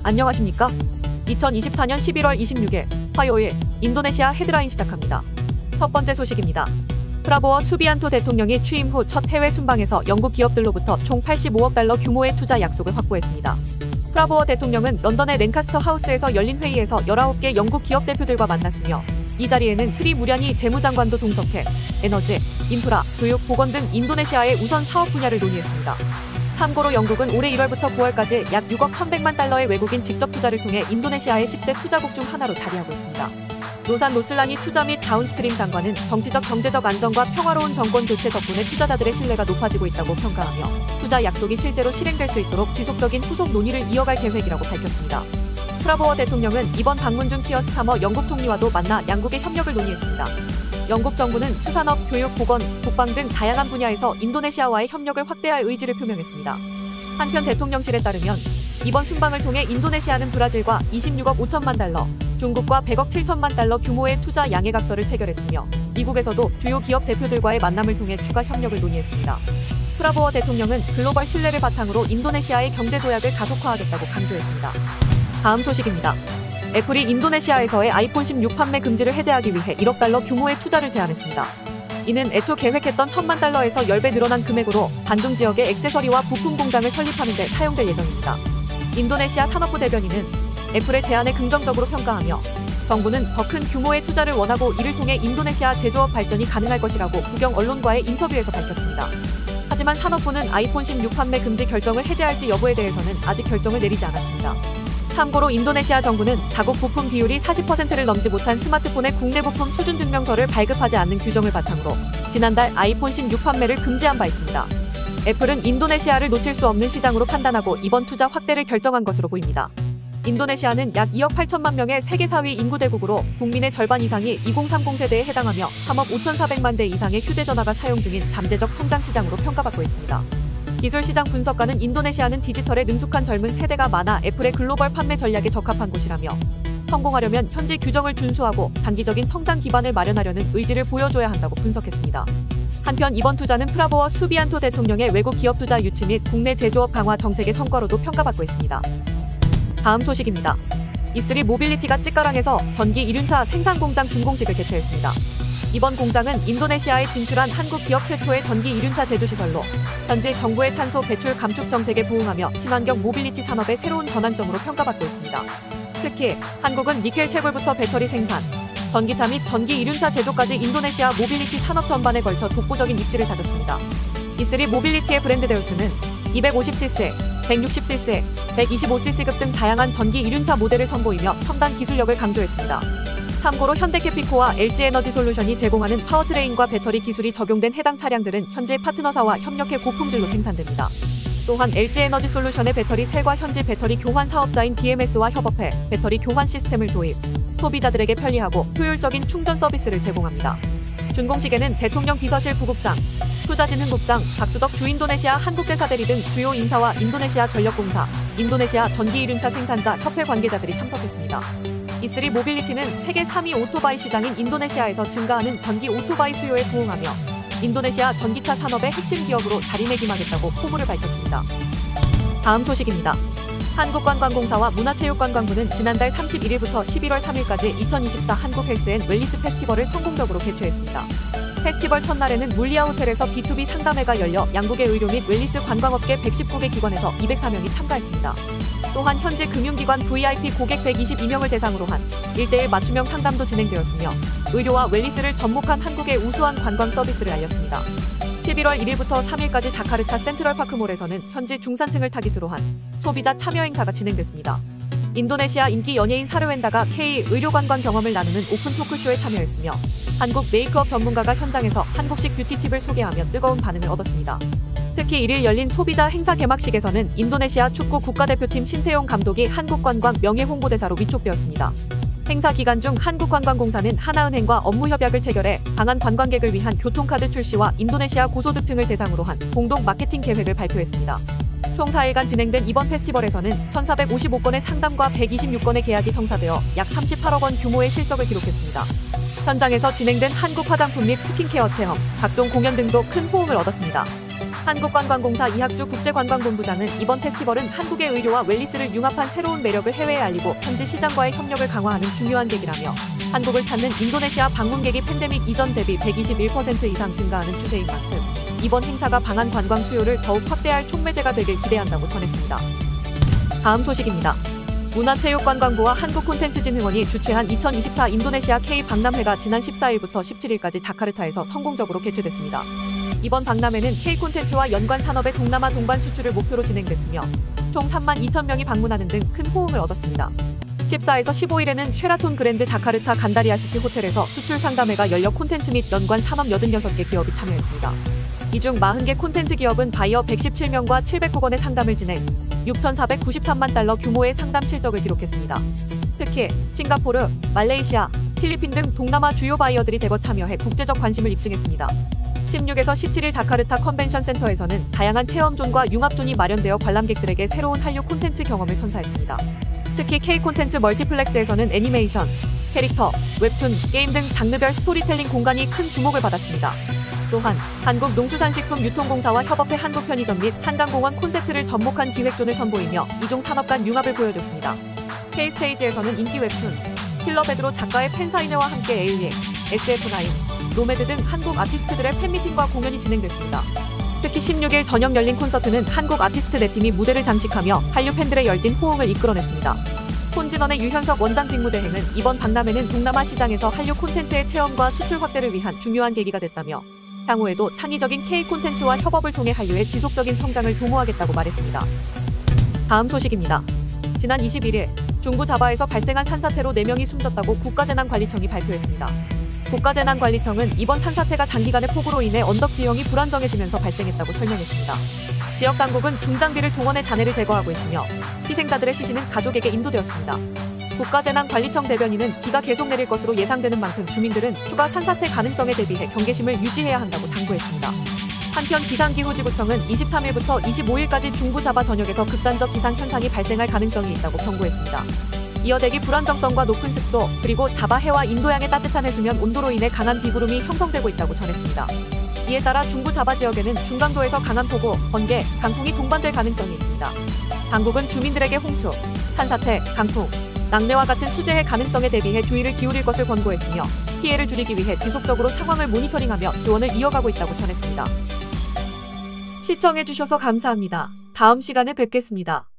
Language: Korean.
안녕하십니까? 2024년 11월 26일 화요일 인도네시아 헤드라인 시작합니다. 첫 번째 소식입니다. 프라보워 수비안토 대통령이 취임 후 첫 해외 순방에서 영국 기업들로부터 총 85억 달러 규모의 투자 약속을 확보했습니다. 프라보워 대통령은 런던의 랭카스터 하우스에서 열린 회의에서 19개 영국 기업 대표들과 만났으며 이 자리에는 스리 무량이 재무장관도 동석해 에너지, 인프라, 교육, 보건 등 인도네시아의 우선 사업 분야를 논의했습니다. 참고로 영국은 올해 1월부터 9월까지 약 6억 1,100만 달러의 외국인 직접 투자를 통해 인도네시아의 10대 투자국 중 하나로 자리하고 있습니다. 노산 노슬라니 투자 및 다운스트림 장관은 정치적 경제적 안정과 평화로운 정권 교체 덕분에 투자자들의 신뢰가 높아지고 있다고 평가하며 투자 약속이 실제로 실행될 수 있도록 지속적인 후속 논의를 이어갈 계획이라고 밝혔습니다. 프라보워 대통령은 이번 방문 중 키어 스타머 영국 총리와도 만나 양국의 협력을 논의했습니다. 영국 정부는 수산업, 교육, 보건, 국방 등 다양한 분야에서 인도네시아와의 협력을 확대할 의지를 표명했습니다. 한편 대통령실에 따르면 이번 순방을 통해 인도네시아는 브라질과 26억 5천만 달러, 중국과 100억 7천만 달러 규모의 투자 양해각서를 체결했으며 미국에서도 주요 기업 대표들과의 만남을 통해 추가 협력을 논의했습니다. 프라보워 대통령은 글로벌 신뢰를 바탕으로 인도네시아의 경제 도약을 가속화하겠다고 강조했습니다. 다음 소식입니다. 애플이 인도네시아에서의 아이폰 16 판매 금지를 해제하기 위해 1억 달러 규모의 투자를 제안했습니다. 이는 애초 계획했던 1,000만 달러에서 10배 늘어난 금액으로 반둥 지역의 액세서리와 부품 공장을 설립하는 데 사용될 예정입니다. 인도네시아 산업부 대변인은 애플의 제안을 긍정적으로 평가하며 정부는 더 큰 규모의 투자를 원하고 이를 통해 인도네시아 제조업 발전이 가능할 것이라고 국영 언론과의 인터뷰에서 밝혔습니다. 하지만 산업부는 아이폰 16 판매 금지 결정을 해제할지 여부에 대해서는 아직 결정을 내리지 않았습니다. 참고로 인도네시아 정부는 자국 부품 비율이 40%를 넘지 못한 스마트폰의 국내 부품 수준 증명서를 발급하지 않는 규정을 바탕으로 지난달 아이폰 16 판매를 금지한 바 있습니다. 애플은 인도네시아를 놓칠 수 없는 시장으로 판단하고 이번 투자 확대를 결정한 것으로 보입니다. 인도네시아는 약 2억 8천만 명의 세계 4위 인구대국으로 국민의 절반 이상이 2030 세대에 해당하며 3억 5,400만 대 이상의 휴대전화가 사용 중인 잠재적 성장 시장으로 평가받고 있습니다. 기술시장 분석가는 인도네시아는 디지털에 능숙한 젊은 세대가 많아 애플의 글로벌 판매 전략에 적합한 곳이라며 성공하려면 현지 규정을 준수하고 단기적인 성장 기반을 마련하려는 의지를 보여줘야 한다고 분석했습니다. 한편 이번 투자는 프라보워 수비안토 대통령의 외국 기업 투자 유치 및 국내 제조업 강화 정책의 성과로도 평가받고 있습니다. 다음 소식입니다. E3 모빌리티가 찌까랑에서 전기 이륜차 생산 공장 준공식을 개최했습니다. 이번 공장은 인도네시아에 진출한 한국 기업 최초의 전기 이륜차 제조시설로 현재 정부의 탄소 배출 감축 정책에 부응하며 친환경 모빌리티 산업의 새로운 전환점으로 평가받고 있습니다. 특히 한국은 니켈 채굴부터 배터리 생산, 전기차 및 전기 이륜차 제조까지 인도네시아 모빌리티 산업 전반에 걸쳐 독보적인 입지를 다졌습니다. E3 모빌리티의 브랜드 데우스는 250cc, 160cc, 125cc급 등 다양한 전기 이륜차 모델을 선보이며 첨단 기술력을 강조했습니다. 참고로 현대캐피코와 LG에너지솔루션이 제공하는 파워트레인과 배터리 기술이 적용된 해당 차량들은 현재 파트너사와 협력해 고품질로 생산됩니다. 또한 LG에너지솔루션의 배터리 셀과 현지 배터리 교환 사업자인 BMS와 협업해 배터리 교환 시스템을 도입, 소비자들에게 편리하고 효율적인 충전 서비스를 제공합니다. 준공식에는 대통령 비서실 부국장, 투자진흥국장, 박수덕 주인도네시아 한국대사 대리 등 주요 인사와 인도네시아 전력공사, 인도네시아 전기이륜차 생산자 협회 관계자들이 참석했습니다. E3 모빌리티는 세계 3위 오토바이 시장인 인도네시아에서 증가하는 전기 오토바이 수요에 부응하며 인도네시아 전기차 산업의 핵심 기업으로 자리매김하겠다고 포부를 밝혔습니다. 다음 소식입니다. 한국관광공사와 문화체육관광부는 지난달 31일부터 11월 3일까지 2024 한국 헬스 앤 웰니스 페스티벌을 성공적으로 개최했습니다. 페스티벌 첫날에는 물리아 호텔에서 B2B 상담회가 열려 양국의 의료 및 웰니스 관광업계 119개 기관에서 204명이 참가했습니다. 또한 현재 금융기관 VIP 고객 122명을 대상으로 한 1:1 맞춤형 상담도 진행되었으며 의료와 웰니스를 접목한 한국의 우수한 관광 서비스를 알렸습니다. 11월 1일부터 3일까지 자카르타 센트럴파크몰에서는 현지 중산층을 타깃으로 한 소비자 참여 행사가 진행됐습니다. 인도네시아 인기 연예인 사르웬다가 K 의료관광 경험을 나누는 오픈 토크쇼에 참여했으며 한국 메이크업 전문가가 현장에서 한국식 뷰티팁을 소개하며 뜨거운 반응을 얻었습니다. 특히 1일 열린 소비자 행사 개막식에서는 인도네시아 축구 국가대표팀 신태용 감독이 한국관광 명예홍보대사로 위촉되었습니다. 행사 기간 중 한국관광공사는 하나은행과 업무 협약을 체결해 방한 관광객을 위한 교통카드 출시와 인도네시아 고소득층을 대상으로 한 공동 마케팅 계획을 발표했습니다. 총 4일간 진행된 이번 페스티벌에서는 1,455건의 상담과 126건의 계약이 성사되어 약 38억 원 규모의 실적을 기록했습니다. 현장에서 진행된 한국 화장품 및 스킨케어 체험, 각종 공연 등도 큰 호응을 얻었습니다. 한국관광공사 이학주 국제관광본부장은 이번 페스티벌은 한국의 의료와 웰니스를 융합한 새로운 매력을 해외에 알리고 현지 시장과의 협력을 강화하는 중요한 계기라며 한국을 찾는 인도네시아 방문객이 팬데믹 이전 대비 121% 이상 증가하는 추세인 만큼 이번 행사가 방한 관광 수요를 더욱 확대할 촉매제가 되길 기대한다고 전했습니다. 다음 소식입니다. 문화체육관광부와 한국콘텐츠진흥원이 주최한 2024 인도네시아 K-박람회가 지난 14일부터 17일까지 자카르타에서 성공적으로 개최됐습니다. 이번 박람회는 K-콘텐츠와 연관 산업의 동남아 동반 수출을 목표로 진행됐으며 총 32,000명이 방문하는 등 큰 호응을 얻었습니다. 14에서 15일에는 쉐라톤 그랜드 자카르타 간다리아시티 호텔에서 수출 상담회가 열려 콘텐츠 및 연관 산업 86개 기업이 참여했습니다. 이 중 40개 콘텐츠 기업은 바이어 117명과 709건의 상담을 진행, 6,493만 달러 규모의 상담 실적을 기록했습니다. 특히 싱가포르, 말레이시아, 필리핀 등 동남아 주요 바이어들이 대거 참여해 국제적 관심을 입증했습니다. 16에서 17일 자카르타 컨벤션 센터에서는 다양한 체험존과 융합존이 마련되어 관람객들에게 새로운 한류 콘텐츠 경험을 선사했습니다. 특히 K-콘텐츠 멀티플렉스에서는 애니메이션, 캐릭터, 웹툰, 게임 등 장르별 스토리텔링 공간이 큰 주목을 받았습니다. 또한 한국농수산식품유통공사와 협업해 한국편의점 및 한강공원 콘셉트를 접목한 기획존을 선보이며 이종 산업 간 융합을 보여줬습니다. K-스테이지에서는 인기 웹툰, 킬러 베드로 작가의 팬사인회와 함께 에일리, SF9, 노매드 등 한국 아티스트들의 팬미팅과 공연이 진행됐습니다. 특히 16일 저녁 열린 콘서트는 한국 아티스트 4팀이 무대를 장식하며 한류 팬들의 열띤 호응을 이끌어냈습니다. 폰진원의 유현석 원장 직무대행은 이번 박람회는 동남아 시장에서 한류 콘텐츠의 체험과 수출 확대를 위한 중요한 계기가 됐다며 향후에도 창의적인 K-콘텐츠와 협업을 통해 한류의 지속적인 성장을 도모하겠다고 말했습니다. 다음 소식입니다. 지난 21일 중부 자바에서 발생한 산사태로 4명이 숨졌다고 국가재난관리청이 발표했습니다. 국가재난관리청은 이번 산사태가 장기간의 폭우로 인해 언덕 지형이 불안정해지면서 발생했다고 설명했습니다. 지역 당국은 중장비를 동원해 잔해를 제거하고 있으며 희생자들의 시신은 가족에게 인도되었습니다. 국가재난관리청 대변인은 비가 계속 내릴 것으로 예상되는 만큼 주민들은 추가 산사태 가능성에 대비해 경계심을 유지해야 한다고 당부했습니다. 한편 기상기후지구청은 23일부터 25일까지 중부 자바 전역에서 극단적 기상 현상이 발생할 가능성이 있다고 경고했습니다. 이어 대기 불안정성과 높은 습도, 그리고 자바 해와 인도양의 따뜻한 해수면 온도로 인해 강한 비구름이 형성되고 있다고 전했습니다. 이에 따라 중부 자바 지역에는 중강도에서 강한 폭우, 번개, 강풍이 동반될 가능성이 있습니다. 당국은 주민들에게 홍수, 산사태, 강풍, 낙뢰와 같은 수재해 가능성에 대비해 주의를 기울일 것을 권고했으며 피해를 줄이기 위해 지속적으로 상황을 모니터링하며 지원을 이어가고 있다고 전했습니다. 시청해주셔서 감사합니다. 다음 시간에 뵙겠습니다.